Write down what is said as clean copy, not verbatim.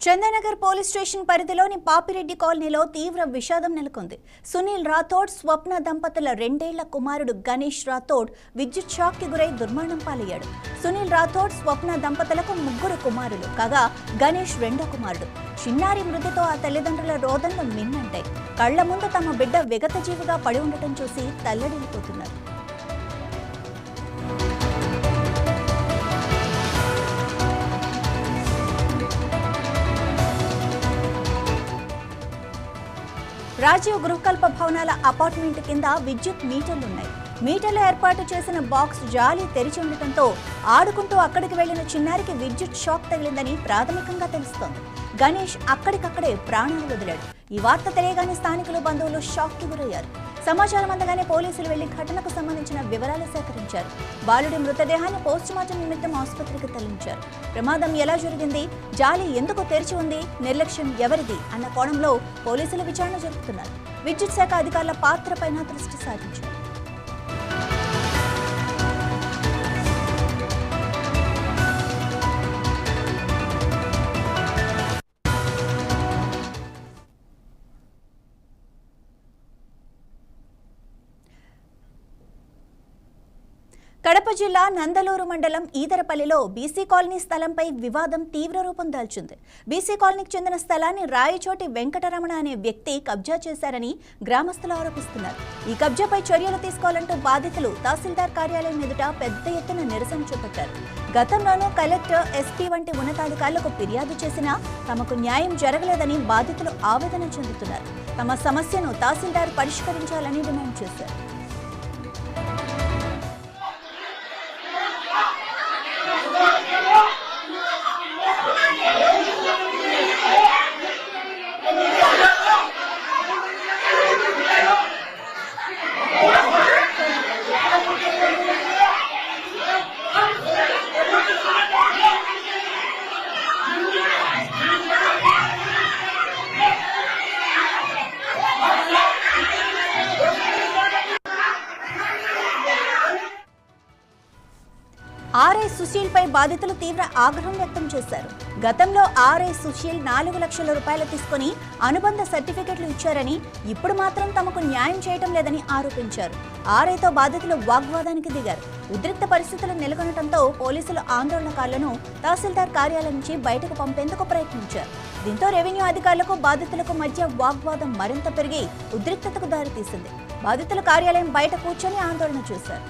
Chandanagar police station పరిధిలోని పాపిరెడ్డి కాలనీలో తీవ్ర విషాదం నెలకొంది. సునీల్ రాథోడ్, స్వప్న దంపతుల 2 ఏళ్ల కుమారుడు గణేష్ రాథోడ్ విద్యుత్ షాక్ కి గురై దుర్మరణం పాలయ్యాడు. సునీల్ రాథోడ్, స్వప్న దంపతులకు 3 కుమారులు కాగా గణేష్ 2వ కుమారుడు. చిన్నారి మృతితో ఆ తల్లిదండ్రుల రోదనలు మిన్నంటాయి. కళ్ల ముందు తమ బిడ్డ విగతజీవిగా పడి ఉండటం చూసి తల్లడిల్లిపోతున్నారు. రాజీవ్ గృహకల్ప భవనాల అపార్ట్మెంట్ కింద విద్యుత్ మీటర్లున్నాయి. మీటర్లు ఏర్పాటు చేసిన బాక్స్ జాలి తెరిచి ఉండటంతో ఆడుకుంటూ అక్కడికి వెళ్లిన చిన్నారికి విద్యుత్ షాక్ తగిలిందని ప్రాథమికంగా తెలుస్తోంది. గణేష్ అక్కడికక్కడే ప్రాణాలు వదిలాడు. ఈ వార్త తెలియగానే స్థానికులు, బంధువులు షాక్ కి గురయ్యారు. సమాచారం అందగానే పోలీసులు వెళ్లి ఘటనకు సంబంధించిన వివరాలు సేకరించారు. బాలుడి మృతదేహాన్ని పోస్టుమార్టం నిమిత్తం ఆసుపత్రికి తరలించారు. ప్రమాదం ఎలా జరిగింది, జాలి ఎందుకు తెరిచి ఉంది, నిర్లక్ష్యం ఎవరిది అన్న కోణంలో పోలీసులు విచారణ జరుపుతున్నారు. విద్యుత్ శాఖ అధికారుల పాత్రపైన దృష్టి సారించారు. కడప జిల్లా నందలూరు మండలం ఈదరపల్లిలో బీసీ కాలనీ స్థలంపై వివాదం తీవ్ర రూపం దాల్చింది. బీసీ కాలనీకి చెందిన స్థలాన్ని రాయచోటి వెంకటరమణ అనే వ్యక్తి కబ్జా చేశారని గ్రామస్తులు ఆరోపిస్తున్నారు. ఈ కబ్జాపై చర్యలు తీసుకోవాలంటూ బాధితులు తహసీల్దార్ కార్యాలయం ఎదుట పెద్ద ఎత్తున నిరసన చేపట్టారు. గతంలోనూ కలెక్టర్, ఎస్పీ వంటి ఉన్నతాధికారులకు ఫిర్యాదు చేసినా తమకు న్యాయం జరగలేదని బాధితులు ఆవేదన చెందుతున్నారు. తమ సమస్యను తహసీల్దార్ పరిష్కరించాలని డిమాండ్ చేశారు. ఆర్ఐ సుశీల్ పై బాధితులు తీవ్ర ఆగ్రహం వ్యక్తం చేశారు. గతంలో ఆర్ఐ సుశీల్ 4 లక్షల రూపాయలు తీసుకుని అనుబంధ సర్టిఫికెట్లు ఇచ్చారని, ఇప్పుడు మాత్రం తమకు న్యాయం చేయటం లేదని ఆరోపించారు. ఆర్ఐతో బాధితులు వాగ్వాదానికి దిగారు. ఉద్రిక్త పరిస్థితులు నెలకొనడంతో పోలీసులు ఆందోళనకారులను తహసీల్దార్ కార్యాలయం నుంచి బయటకు పంపేందుకు ప్రయత్నించారు. దీంతో రెవెన్యూ అధికారులకు బాధితులకు మధ్య వాగ్వాదం మరింత పెరిగి ఉద్రిక్తతకు దారితీసింది. బాధితుల కార్యాలయం బయట కూర్చొని ఆందోళన చేశారు.